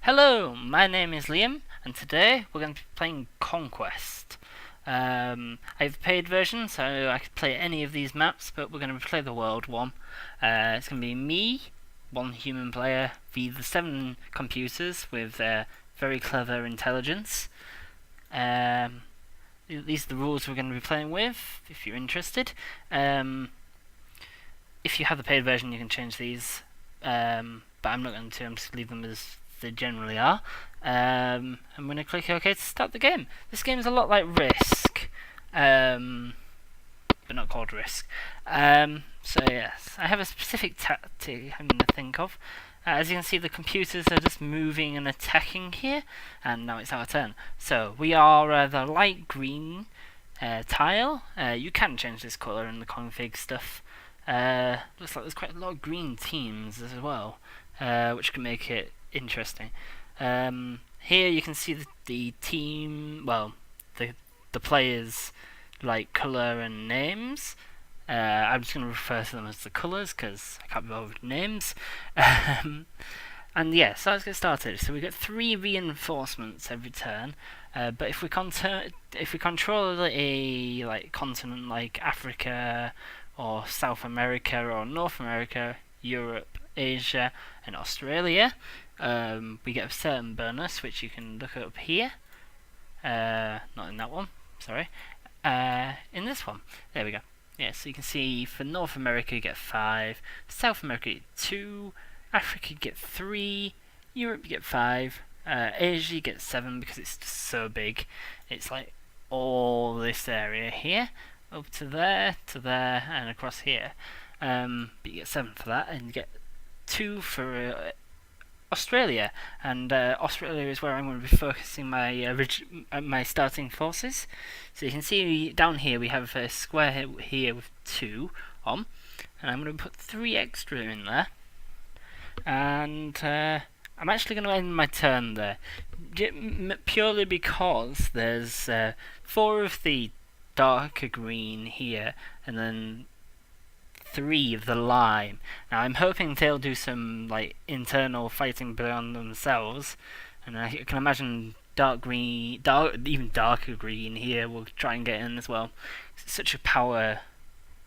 Hello, my name is Liam, and today we're going to be playing Conquest. I have a paid version, so I could play any of these maps, but we're going to play the world one. It's going to be me, one human player, v the 7 computers with very clever intelligence. These are the rules we're going to be playing with, if you're interested. If you have the paid version, you can change these, but I'm not going to. I'm just leave them as they generally are. I'm going to click OK to start the game. This game is a lot like Risk, but not called Risk. So yes, I have a specific tactic I'm going to think of. As you can see, the computers are just moving and attacking here, and now it's our turn. So we are the light green tile. You can change this colour in the config stuff. Looks like there's quite a lot of green teams as well, which can make it interesting. Here you can see the team, well, the players' like colour and names. I'm just going to refer to them as the colours because I can't be bothered with names. And yeah, so let's get started. So we get 3 reinforcements every turn, but if we control a like continent like Africa or South America or North America, Europe, Asia, and Australia, we get a certain bonus, which you can look up here. Not in that one, sorry. In this one, there we go. Yeah, so you can see for North America you get 5, South America you get 2, Africa you get 3, Europe you get 5, Asia you get 7 because it's just so big. It's like all this area here, up to there, and across here. But you get 7 for that, and you get 2 for Australia, and Australia is where I'm going to be focusing my starting forces. So you can see down here we have a square here with 2 on, and I'm going to put 3 extra in there, and I'm actually going to end my turn there, purely because there's 4 of the darker green here, and then 3 of the lime. Now I'm hoping they'll do some like internal fighting beyond themselves, and I can imagine even darker green here will try and get in as well. It's such a power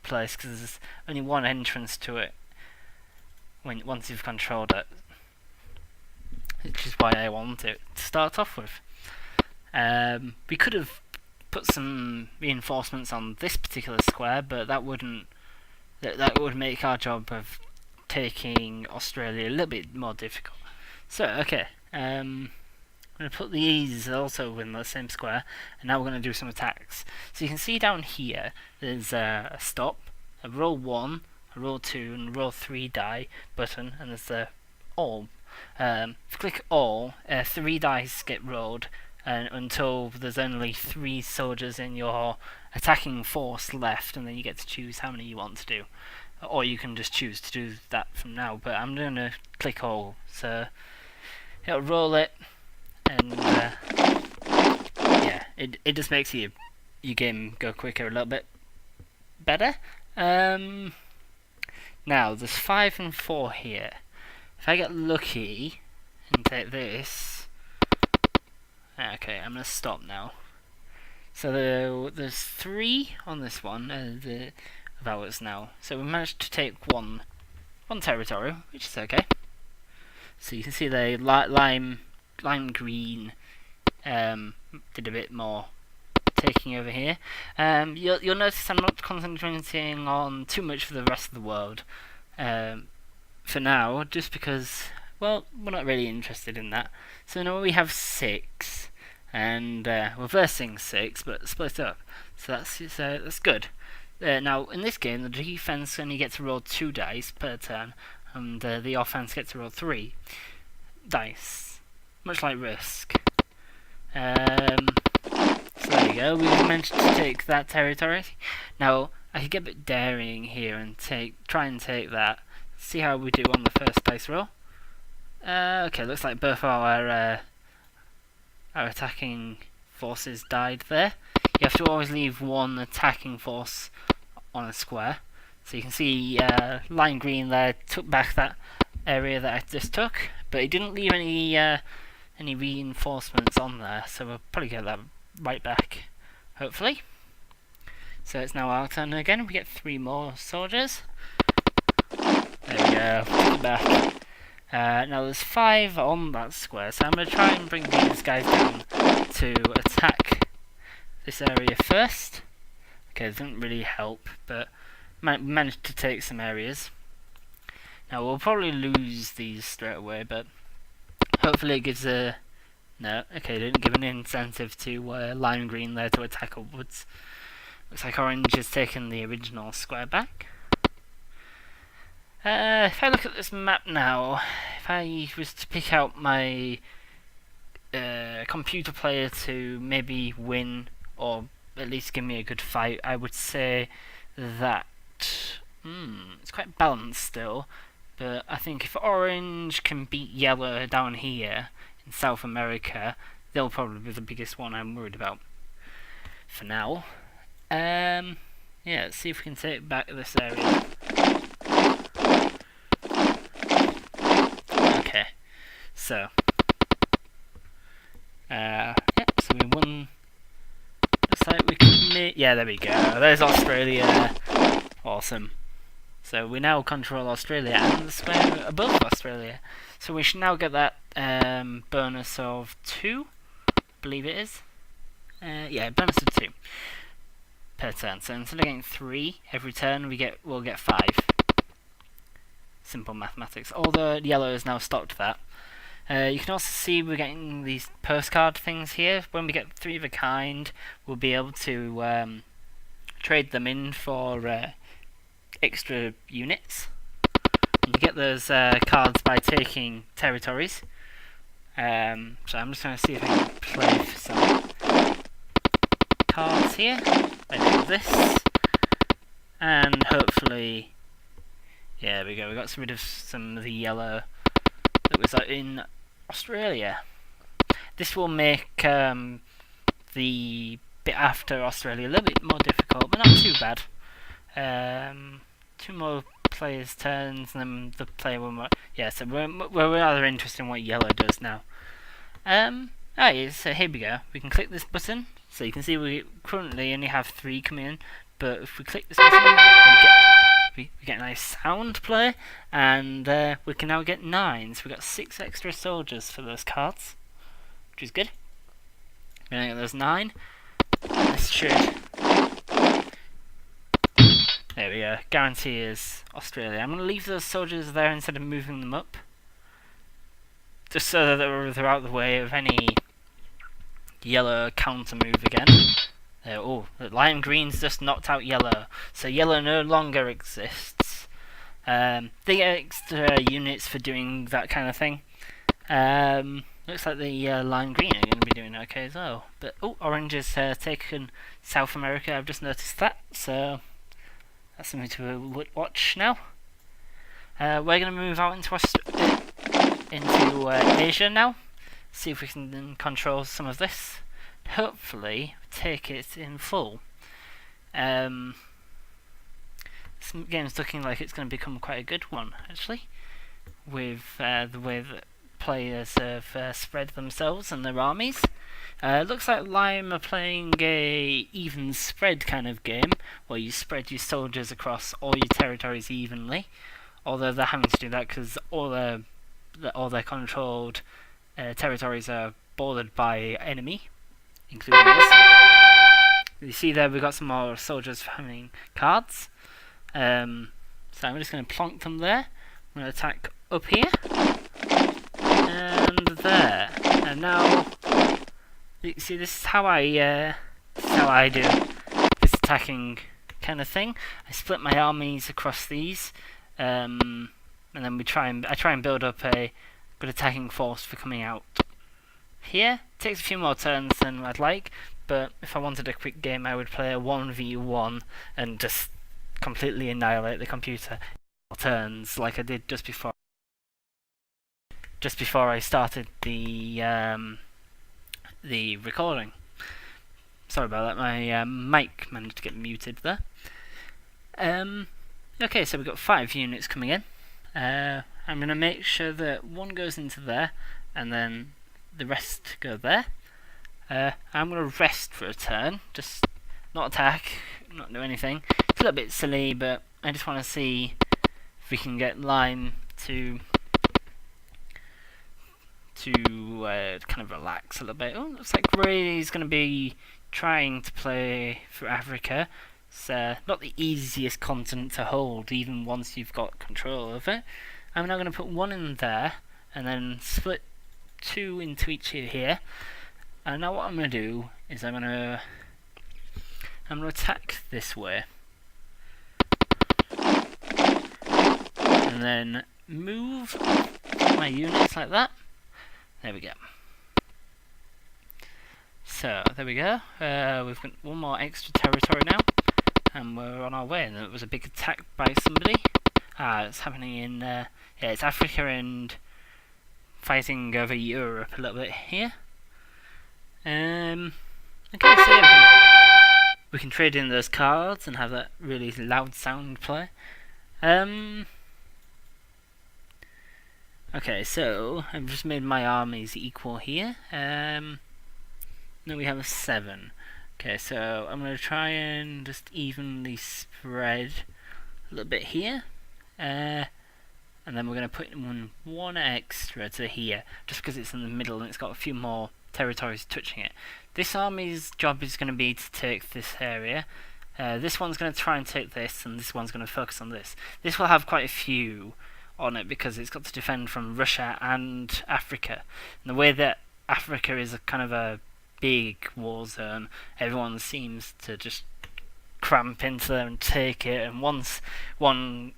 place because there's only one entrance to it once you've controlled it, which is why I want it to start off with. We could have put some reinforcements on this particular square, but that would make our job of taking Australia a little bit more difficult. So, okay, I'm going to put these also in the same square, and now we're going to do some attacks. So you can see down here, there's a stop, a roll 1, a roll 2, and a roll 3 die button, and there's the all. If you click all, 3 dice get rolled, until there's only 3 soldiers in your attacking force left, and then you get to choose how many you want to do. Or you can just choose to do that from now, but I'm going to click all, so it'll roll it, and yeah, it just makes your game go quicker a little bit better. Now, there's 5 and 4 here. If I get lucky and take this, okay, I'm going to stop now. So there's 3 on this one of ours now. So we managed to take one territory, which is okay. So you can see the lime green did a bit more taking over here. You'll notice I'm not concentrating on too much for the rest of the world for now, just because, well, we're not really interested in that. So now we have 6. And we're versing 6, but split up. So that's good. Now, in this game, the defense only gets to roll 2 dice per turn, and the offense gets to roll 3 dice, much like Risk. So there you go. We managed to take that territory. Now, I could get a bit daring here and try and take that. See how we do on the first dice roll. Okay, looks like both our attacking forces died there. You have to always leave one attacking force on a square. So you can see lime green there took back that area that I just took, but it didn't leave any any reinforcements on there, so we'll probably get that right back, hopefully. So it's now our turn again. We get 3 more soldiers. There we go. Put it back. Now there's 5 on that square, so I'm going to try and bring these guys down to attack this area first. Okay, it didn't really help, but managed to take some areas. Now we'll probably lose these straight away, but hopefully it gives a... No, okay, didn't give an incentive to lime green there to attack upwards. Looks like orange has taken the original square back. If I look at this map now, if I was to pick out my computer player to maybe win, or at least give me a good fight, I would say that it's quite balanced still, but I think if orange can beat yellow down here in South America, they'll probably be the biggest one I'm worried about for now. Yeah, let's see if we can take back this area. Okay, so yeah, so we won. Looks like we can make... Yeah, there we go. There's Australia. Awesome. So we now control Australia and the square above Australia. So we should now get that bonus of 2, I believe it is. Yeah, bonus of 2 per turn. So instead of getting 3 every turn, we'll get 5. Simple mathematics. Although yellow has now stopped that. You can also see we're getting these postcard things here. When we get 3 of a kind, we'll be able to trade them in for extra units. And you get those cards by taking territories. So I'm just going to see if I can play for some cards here. I do this. And hopefully... Yeah, there we go. We got rid of some of the yellow that was in Australia. This will make the bit after Australia a little bit more difficult, but not too bad. 2 more players' turns, and then the player will... Yeah, so we're rather interested in what yellow does now. Alright, so here we go. We can click this button. So you can see we currently only have 3 coming in, but if we click this button, we get a nice sound play, and we can now get 9. So we've got 6 extra soldiers for those cards, which is good. We're going to get those 9. This should... There we go. Guarantee is Australia. I'm going to leave those soldiers there instead of moving them up, just so that they're out of the way of any yellow counter move again. Oh, the lime green's just knocked out yellow, so yellow no longer exists. They get extra units for doing that kind of thing. Looks like the lime green are going to be doing okay as well. But orange has taken South America. I've just noticed that, so that's something to watch now. We're going to move out into Asia now. See if we can then control some of this. Hopefully take it in full. This game's looking like it's going to become quite a good one, actually, with the way that players have spread themselves and their armies. Looks like Lime are playing a even spread kind of game, where you spread your soldiers across all your territories evenly, although they're having to do that because all their controlled territories are bordered by enemy, including us. You see there we've got some more soldiers having cards. So I'm just going to plonk them there. I'm going to attack up here. And there. And now, you see this is how I do this attacking kind of thing. I split my armies across these. And then I try and build up a good attacking force for coming out here. It takes a few more turns than I'd like, but if I wanted a quick game I would play a 1v1 and just completely annihilate the computer in turns like I did just before I started the recording. Sorry about that, my mic managed to get muted there. Okay, so we've got 5 units coming in. I'm going to make sure that one goes into there, and then the rest go there. I'm going to rest for a turn, just not attack, not do anything. It's a little bit silly, but I just want to see if we can get Lime to kind of relax a little bit. Oh, looks like Ray's going to be trying to play for Africa. It's not the easiest continent to hold, even once you've got control of it. I'm now going to put one in there, and then split two into each here. And now what I'm going to do is I'm going to attack this way, and then move my units like that. There we go. So there we go. We've got one more extra territory now, and we're on our way. And it was a big attack by somebody. It's happening in yeah, it's Africa and fighting over Europe a little bit here. Okay, so yeah, we can trade in those cards and have that really loud sound play. Okay, so I've just made my armies equal here. Now we have a 7. Okay, so I'm going to try and just evenly spread a little bit here. And then we're going to put in one extra to here, just because it's in the middle and it's got a few more territories touching it. This army's job is going to be to take this area. This one's going to try and take this, and this one's going to focus on this. This will have quite a few on it because it's got to defend from Russia and Africa. And the way that Africa is a kind of a big war zone, everyone seems to just cramp into there and take it, and once one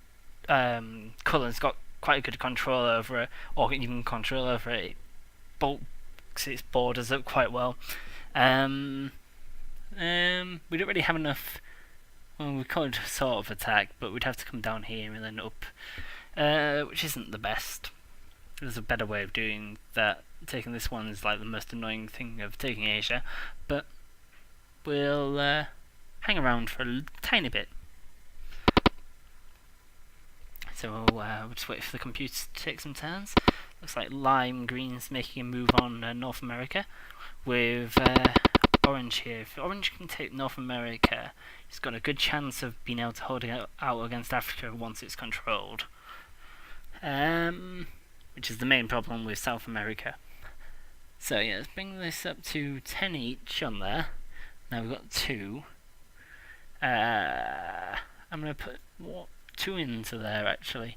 colour's got quite a good control over it, or even control over it, it bulks its borders up quite well. We don't really have enough. Well, we could sort of attack, but we'd have to come down here and then up, which isn't the best. There's a better way of doing that. Taking this one is like the most annoying thing of taking Asia, but we'll hang around for a tiny bit. So we'll just wait for the computer to take some turns. Looks like lime green's making a move on North America with orange here. If orange can take North America, it's got a good chance of being able to hold it out against Africa once it's controlled. Which is the main problem with South America. So yeah, let's bring this up to 10 each on there. Now we've got 2. I'm going to put 2 into there actually.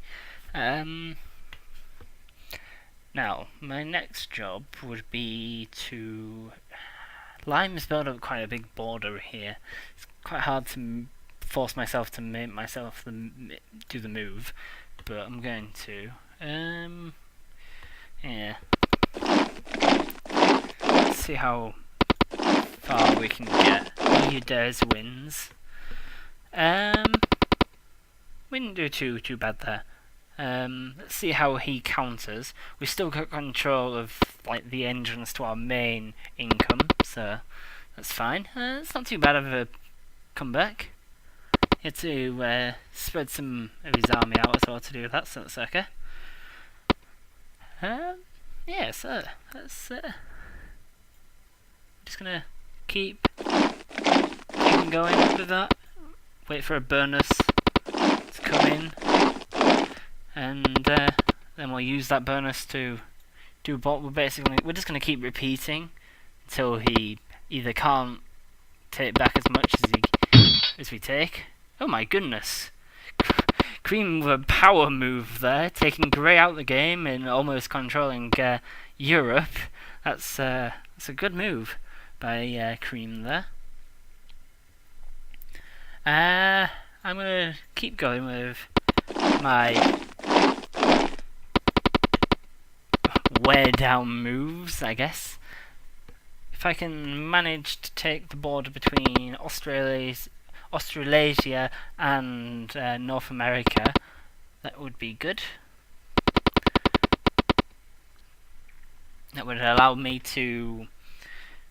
Now, my next job would be to... Lime's built up quite a big border here. It's quite hard to force myself to make myself do the move, but I'm going to. Yeah. Let's see how far we can get. He does wins. We didn't do too bad there. Let's see how he counters. We still got control of like the entrance to our main income, so that's fine. It's not too bad of a comeback. He had to spread some of his army out as well to do that, so that's okay. Yeah, so that's just gonna keep going with that. Wait for a bonus to come in, and then we'll use that bonus to do what we're just gonna keep repeating until he either can't take back as much as we take. Oh my goodness! Cream with a power move there, taking Grey out of the game and almost controlling Europe. That's a good move by Cream there. I'm gonna keep going with my wear down moves, I guess. If I can manage to take the border between Australasia and North America, that would be good. That would allow me to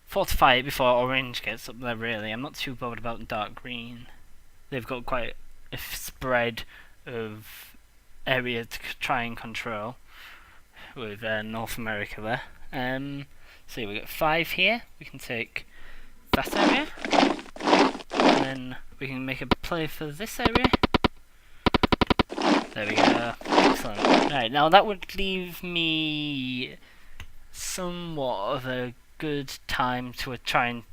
fortify it before orange gets up there, really. I'm not too bothered about dark green. They've got quite a spread of area to try and control with North America there. So we got 5 here. We can take that area, and then we can make a play for this area. There we go. Excellent. Right, now that would leave me somewhat of a good time to try and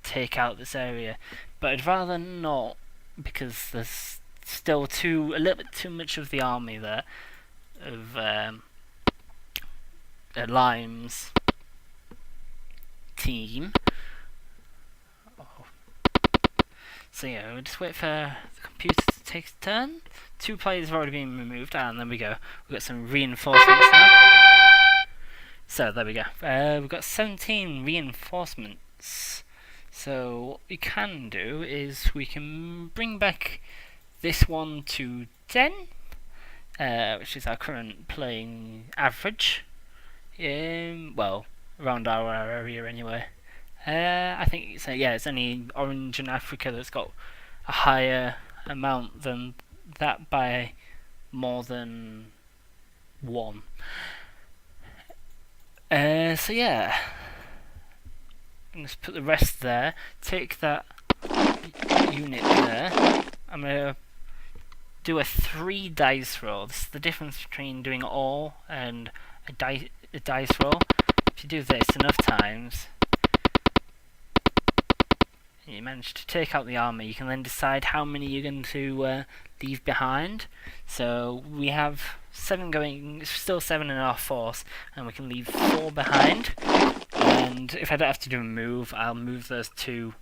take out this area, but I'd rather not, because there's still a little bit too much of the army there of Lime's team. So yeah, we'll just wait for the computer to take its turn. 2 players have already been removed, and there we go. We've got some reinforcements now. So there we go. We've got 17 reinforcements. So what we can do is we can bring back this one to 10, which is our current playing average. Well, around our area anyway. I think it's only Orange in Africa that's got a higher amount than that by more than 1. So yeah, just put the rest there. Take that unit there. I'm gonna do a 3 dice roll. This is the difference between doing all and a dice roll. If you do this enough times, and you manage to take out the army, you can then decide how many you're going to leave behind. So we have 7 going, still 7 in our force, and we can leave 4 behind. And if I don't have to do a move, I'll move those 2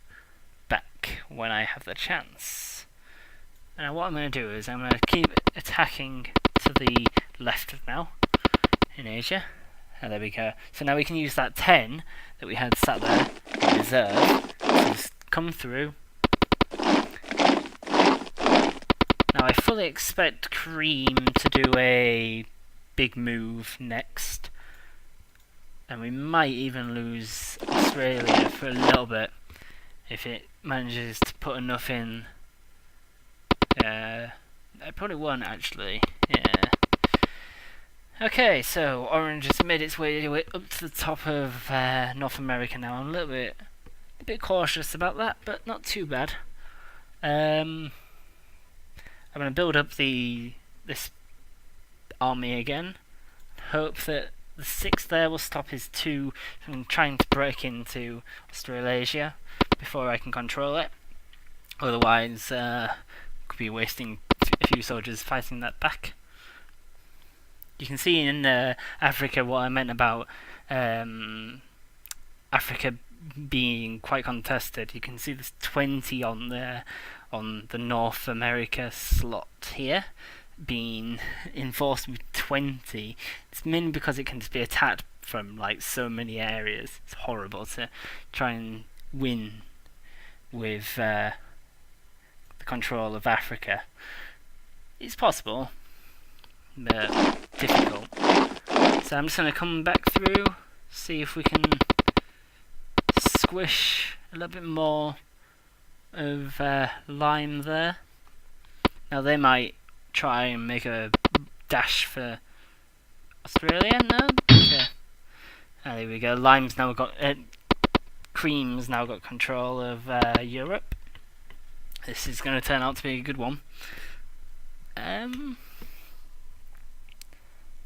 back when I have the chance. And what I'm going to do is I'm going to keep attacking to the left now in Asia. And there we go. So now we can use that 10 that we had sat there in reserve to just come through. Now I fully expect Cream to do a big move next, and we might even lose Australia for a little bit if it manages to put enough in. It probably won't actually. Yeah. Okay, so Orange has made its way up to the top of North America now. I'm a bit cautious about that, but not too bad. I'm going to build up this army again. Hope that the 6 there will stop his 2 from trying to break into Australasia before I can control it. Otherwise, could be wasting a few soldiers fighting that back. You can see in Africa what I meant about Africa being quite contested. You can see there's 20 on the North America slot here, being enforced with 20. It's mainly because it can just be attacked from like so many areas. It's horrible to try and win with the control of Africa. It's possible, but difficult. So I'm just going to come back through, see if we can squish a little bit more of Lime there. Now they might try and make a dash for Australia. No? Okay. There we go. Lime's now got Cream's now got control of Europe. This is going to turn out to be a good one. I'm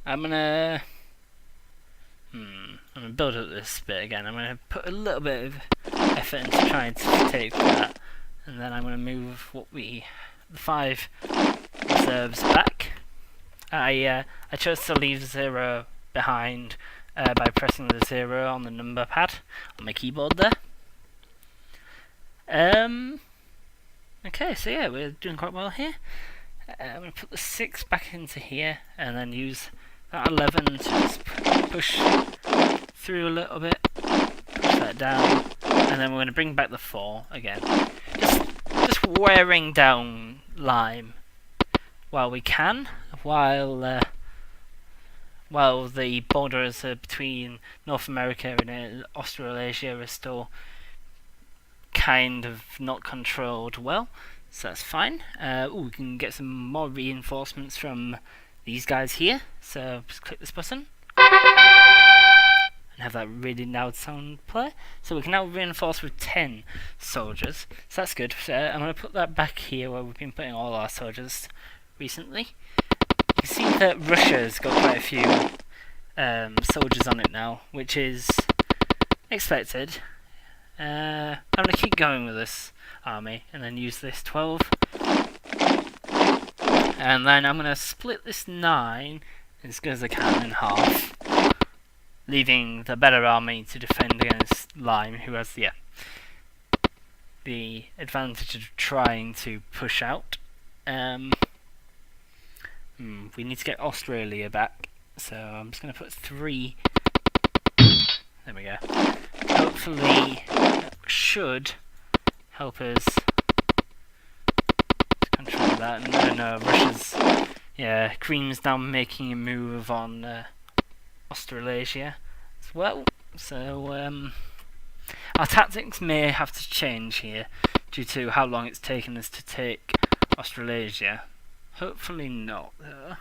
gonna build up this bit again. I'm gonna put a little bit of effort into trying to take that, and then I'm gonna move the 5 reserves back. I chose to leave 0 behind by pressing the 0 on the number pad on my keyboard there. Okay, so yeah, we're doing quite well here. I'm going to put the 6 back into here, and then use that 11 to just push through a little bit, push that down, and then we're going to bring back the 4 again. Just wearing down Lime while we can, while the borders between North America and Australasia are still kind of not controlled well. So that's fine. We can get some more reinforcements from these guys here. So just click this button. and have that really loud sound play. So we can now reinforce with 10 soldiers. So that's good. So I'm going to put that back here where we've been putting all our soldiers recently. You can see that Russia's got quite a few soldiers on it now, which is expected. I'm going to keep going with this army and then use this 12. And then I'm going to split this 9 as good as I can in half, leaving the better army to defend against Lime, who has the advantage of trying to push out. We need to get Australia back, so I'm just going to put 3. There we go. Hopefully that should help us control that. No, Russia's... Yeah, Cream's now making a move on Australasia as well. So our tactics may have to change here due to how long it's taken us to take Australasia. Hopefully not, though.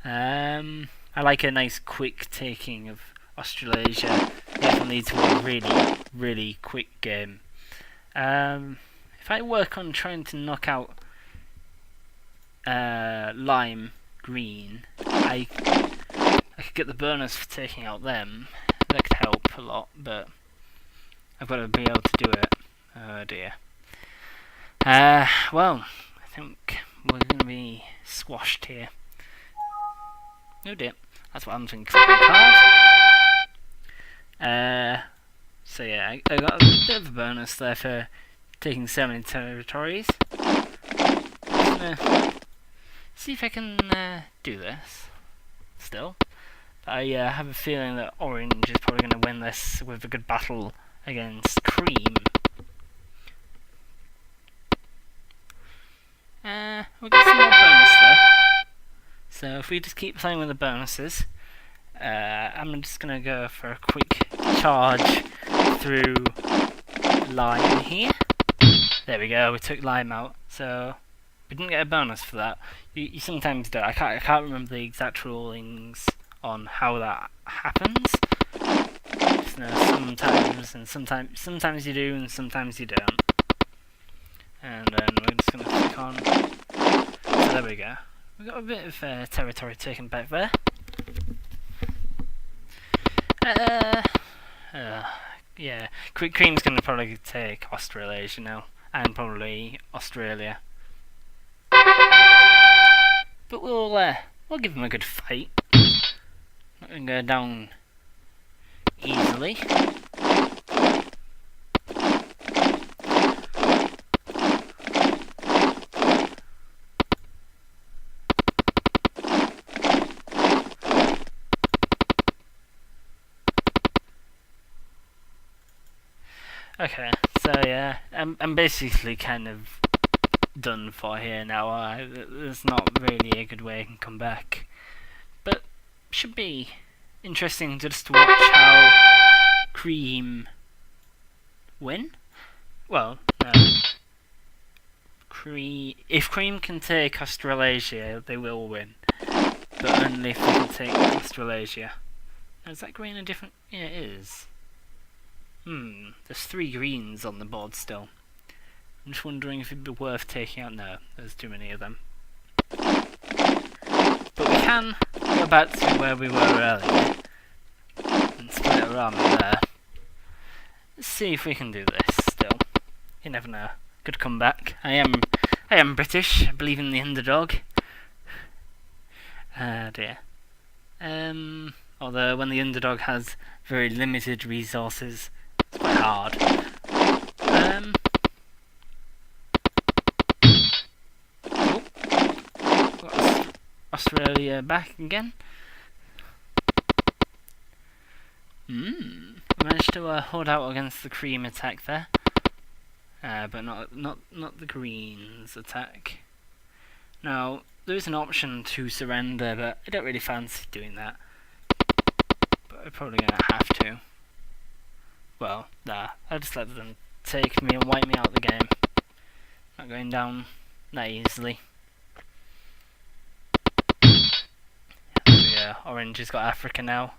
I like a nice quick taking of Australasia. Definitely to a really, really quick game. If I work on trying to knock out Lime Green, I could get the bonus for taking out them. That could help a lot, but I've got to be able to do it. Oh dear. Well, I think we're going to be squashed here. Oh dear, that's what I'm thinking. So yeah, I got a bit of a bonus there for taking so many territories. See if I can do this still. I have a feeling that Orange is probably going to win this with a good battle against Cream. We'll get some more bonus there. So if we just keep playing with the bonuses, I'm just going to go for a quick charge through Lime here. There we go, we took Lime out. So we didn't get a bonus for that. You sometimes do. I can't remember the exact rulings on how that happens. So sometimes you do and sometimes you don't. And then we're just going to click on. So there we go. We got a bit of territory taken back there. Yeah, Cream's going to probably take Australasia now, and probably Australia. But we'll give him a good fight. Not going to go down easily. Okay, so yeah, I'm basically kind of done for here now. There's not really a good way I can come back, but should be interesting just to watch how Cream win. Well, no. If Cream can take Australasia, they will win, but only if they can take Australasia. Is that green a different? Yeah, it is. There's 3 greens on the board still. I'm just wondering if it'd be worth taking out. No, there's too many of them. But we can go back to where we were earlier and split our army there. Let's see if we can do this still. You never know. Could come back. I am British. I believe in the underdog. Dear. Although when the underdog has very limited resources, it's quite hard. Got Australia back again. Managed to hold out against the Cream attack there, but not the Greens attack. Now there is an option to surrender, but I don't really fancy doing that. But I'm probably gonna have to. Well, nah, I'll just let them take me and wipe me out of the game. Not going down that easily. There we go. Orange has got Africa now.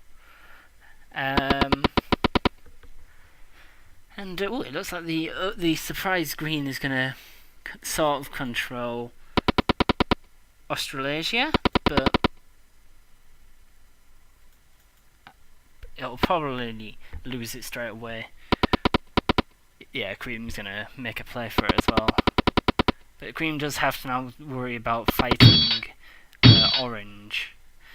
And it looks like the surprise green is gonna sort of control Australasia, but it'll probably lose it straight away. Yeah, Cream's gonna make a play for it as well. But Cream does have to now worry about fighting Orange.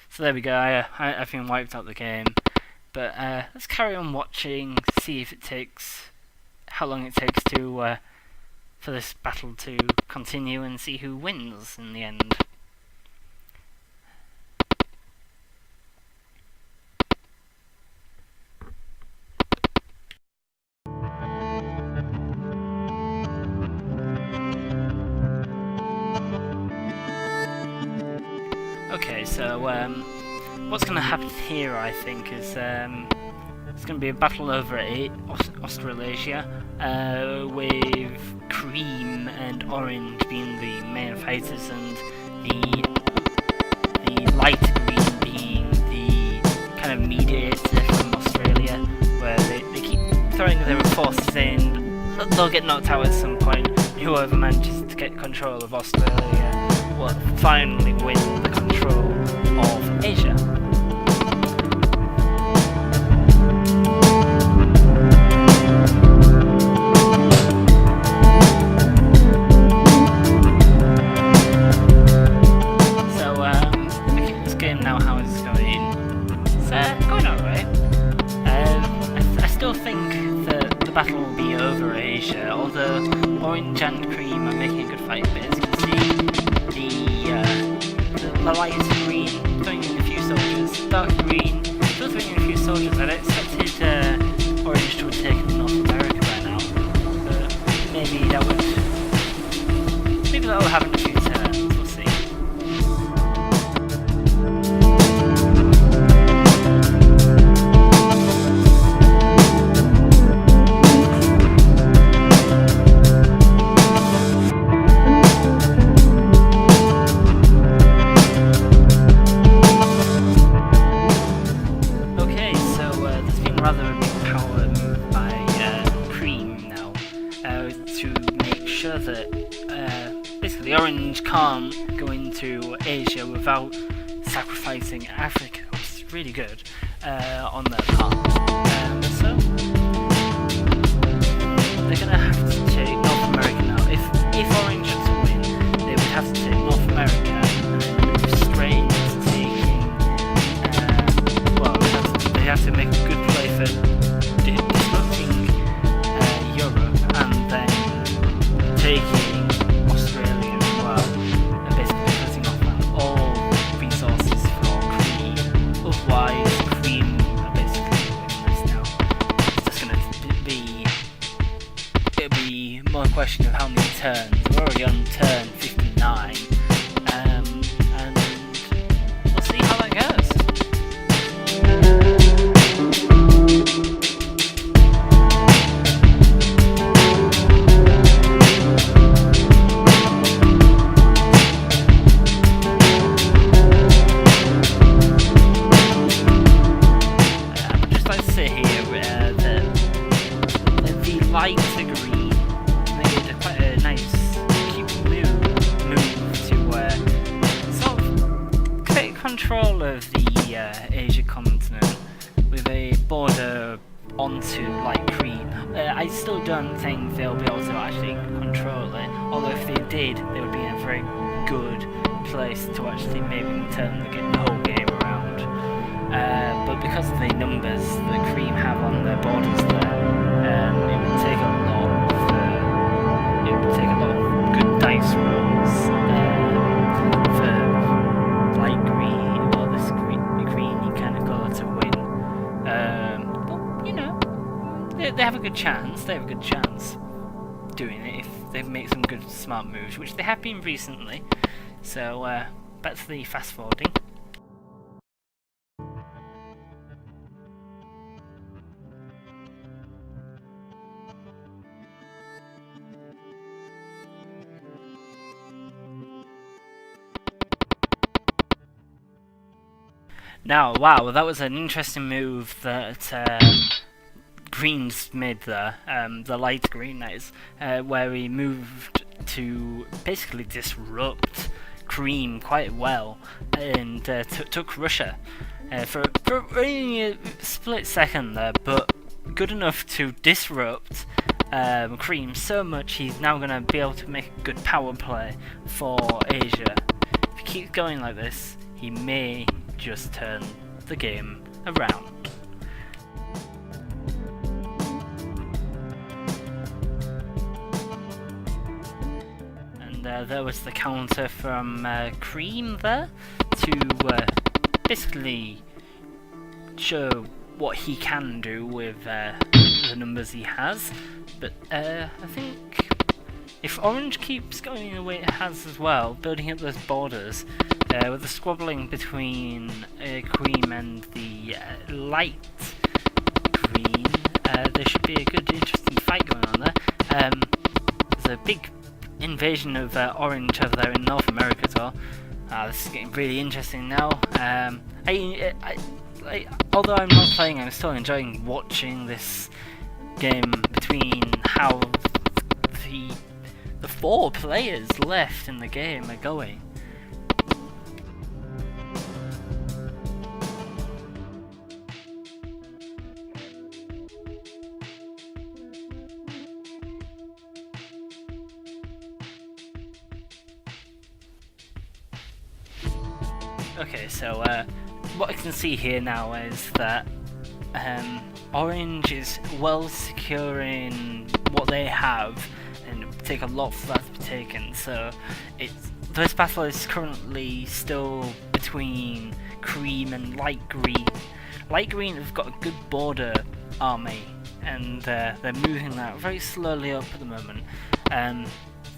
So there we go, I've been wiped out the game. But let's carry on watching, see if it takes, how long it takes to for this battle to continue, and see who wins in the end. Okay, so what's going to happen here, I think, is it's going to be a battle over Australasia, with Cream and Orange being the main fighters, and the light green being the kind of mediator from Australia, where they keep throwing their forces in. They'll get knocked out at some point. Whoever manages to get control of Australia will finally win the control of Asia. This game now, how is it going? It's going alright. I still think that the battle will be over Asia, although Orange and Cream are making a good fight, but as you can see, the light green throwing in a few soldiers, dark green still throwing in a few soldiers. I'd expected Orange to have taken North America by now, but maybe that'll happen in a few turns, we'll see. Rather a big power move by Cream now, to make sure that basically Orange can't go into Asia without sacrificing Africa, which is really good on their part. So they're going to have to take North America now. If Orange were to win, they would have to take North America and then move straight into taking, they have to make a good play for disrupting Europe and then taking Australia as well, and basically cutting off all resources for Cream. Otherwise, Cream are basically winning this now. It's just going to it'll be more a question of how many turns. We're already on turn 59, and we'll see how that goes. Lighter green made quite a nice, cute move to sort of take control of the Asia continent with a border onto light green. I still don't think they'll be able to actually control it, although if they did, they would be in a very good place to actually maybe turn the whole game around. But because of the numbers that Cream have on their borders there, it would take a lot of good dice rolls for light green or this greeny kind of colour to win. But you know, they have a good chance. They have a good chance doing it if they make some good smart moves, which they have been recently. So back to the fast forwarding. Now, wow, that was an interesting move that Green's made there, the light green that is, where he moved to basically disrupt Cream quite well and took Russia for only a split second there, but good enough to disrupt Cream so much he's now going to be able to make a good power play for Asia. If he keeps going like this, he may just turn the game around. And there was the counter from Cream there to basically show what he can do with the numbers he has. But I think if Orange keeps going the way it has as well, building up those borders, with the squabbling between Cream and the light green, there should be a good, interesting fight going on there. There's a big invasion of Orange over there in North America as well. This is getting really interesting now. Although I'm not playing, I'm still enjoying watching this game between how the 4 players left in the game are going. Okay, so what I can see here now is that Orange is well secure in what they have, and it would take a lot for that to be taken. So this battle is currently still between Cream and Light Green. Light Green have got a good border army, and they're moving that very slowly up at the moment.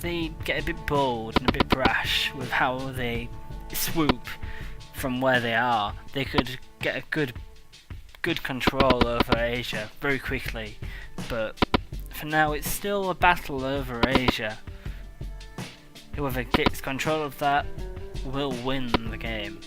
They get a bit bold and a bit brash with how they swoop from where they are. They could get a good control over Asia very quickly, but for now it's still a battle over Asia. Whoever gets control of that will win the game.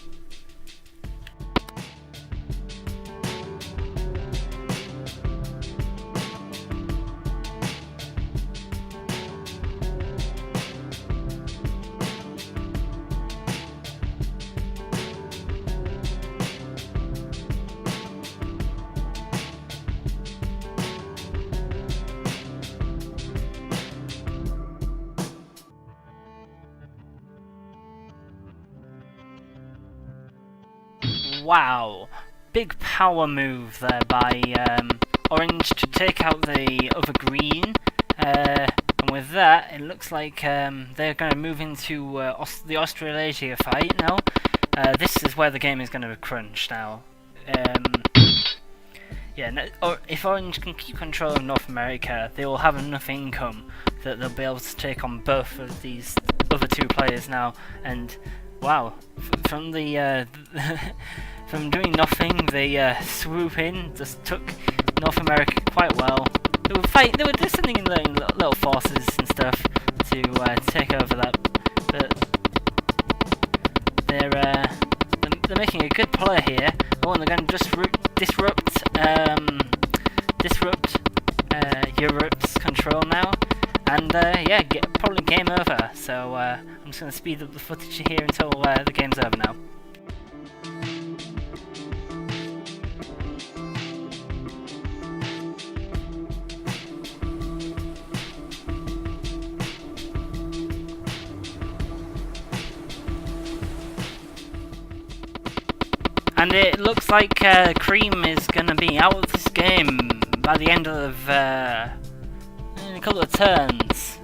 Wow, big power move there by Orange to take out the other green, and with that it looks like they're going to move into the Australasia fight now. This is where the game is going to crunch now. If Orange can keep control of North America, they will have enough income that they'll be able to take on both of these other 2 players now. And wow, from the from doing nothing, they swoop in, just took North America quite well. They were just sending in little forces and stuff to take over that, but they're making a good play here. Oh, and they're going to just disrupt Europe's control now, and probably game over. So I'm just going to speed up the footage here until the game's over now. And it looks like Cream is going to be out of this game by the end of in a couple of turns.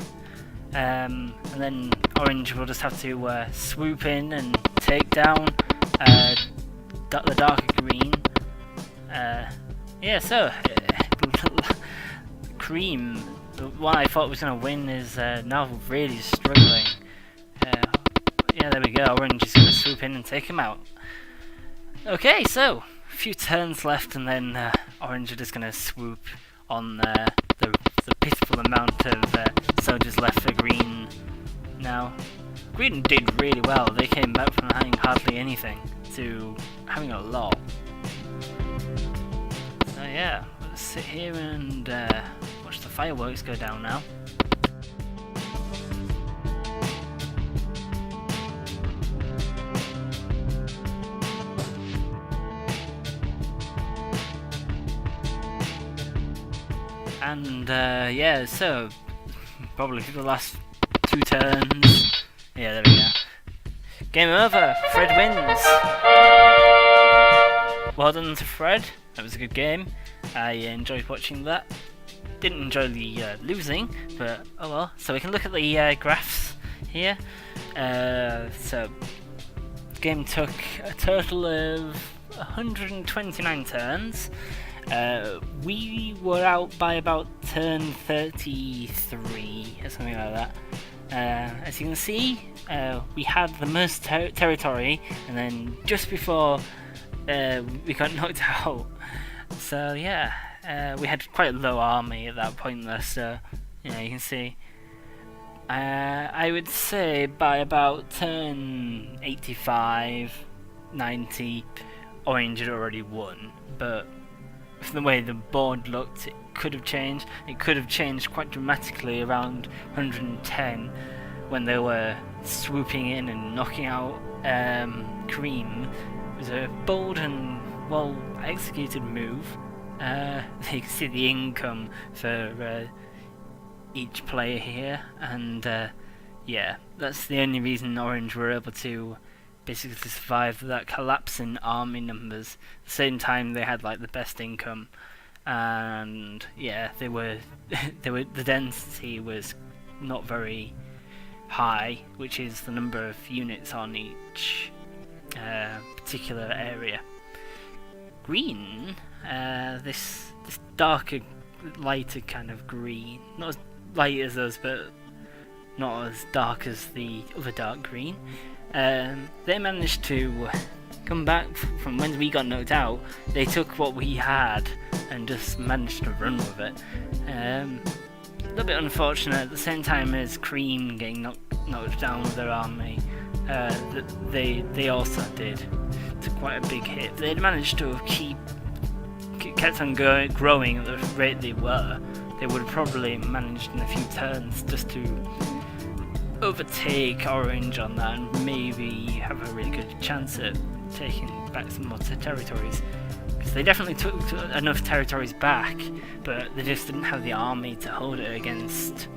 And then Orange will just have to swoop in and take down the darker green. Cream, the one I thought was going to win, is now really struggling. There we go, Orange is going to swoop in and take him out. Okay, so a few turns left, and then Orange are just going to swoop on the pitiful amount of soldiers left for Green now. Green did really well. They came back from having hardly anything to having a lot. So yeah, let's sit here and watch the fireworks go down now. And yeah, so probably for the last 2 turns. Yeah, there we go. Game over. Fred wins. Well done to Fred. That was a good game. I enjoyed watching that. Didn't enjoy the losing, but oh well. So we can look at the graphs here. So the game took a total of 129 turns. We were out by about turn 33 or something like that. As you can see, we had the most territory, and then just before we got knocked out. So yeah, we had quite a low army at that point there, so you can see. I would say by about turn 85, 90, Orange had already won, but from the way the board looked, it could have changed. It could have changed quite dramatically around 110 when they were swooping in and knocking out Cream. It was a bold and well executed move. You can see the income for each player here, and yeah, that's the only reason Orange were able to basically survive that collapse in army numbers. At the same time, they had like the best income, and yeah, they were the density was not very high, which is the number of units on each particular area. Green, this darker, lighter kind of green, not as light as us, but not as dark as the other dark green. They managed to come back from when we got knocked out. They took what we had and just managed to run with it. A little bit unfortunate at the same time as Cream getting knocked down with their army. They also did. Took quite a big hit. They'd managed to kept on growing at the rate they were. They would have probably managed in a few turns just to overtake Orange on that and maybe have a really good chance at taking back some more territories, because they definitely took enough territories back, but they just didn't have the army to hold it against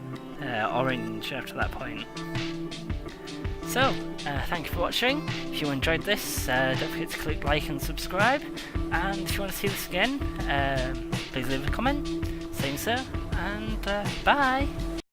Orange after that point. So thank you for watching. If you enjoyed this, don't forget to click like and subscribe, and if you want to see this again, please leave a comment saying so, and bye.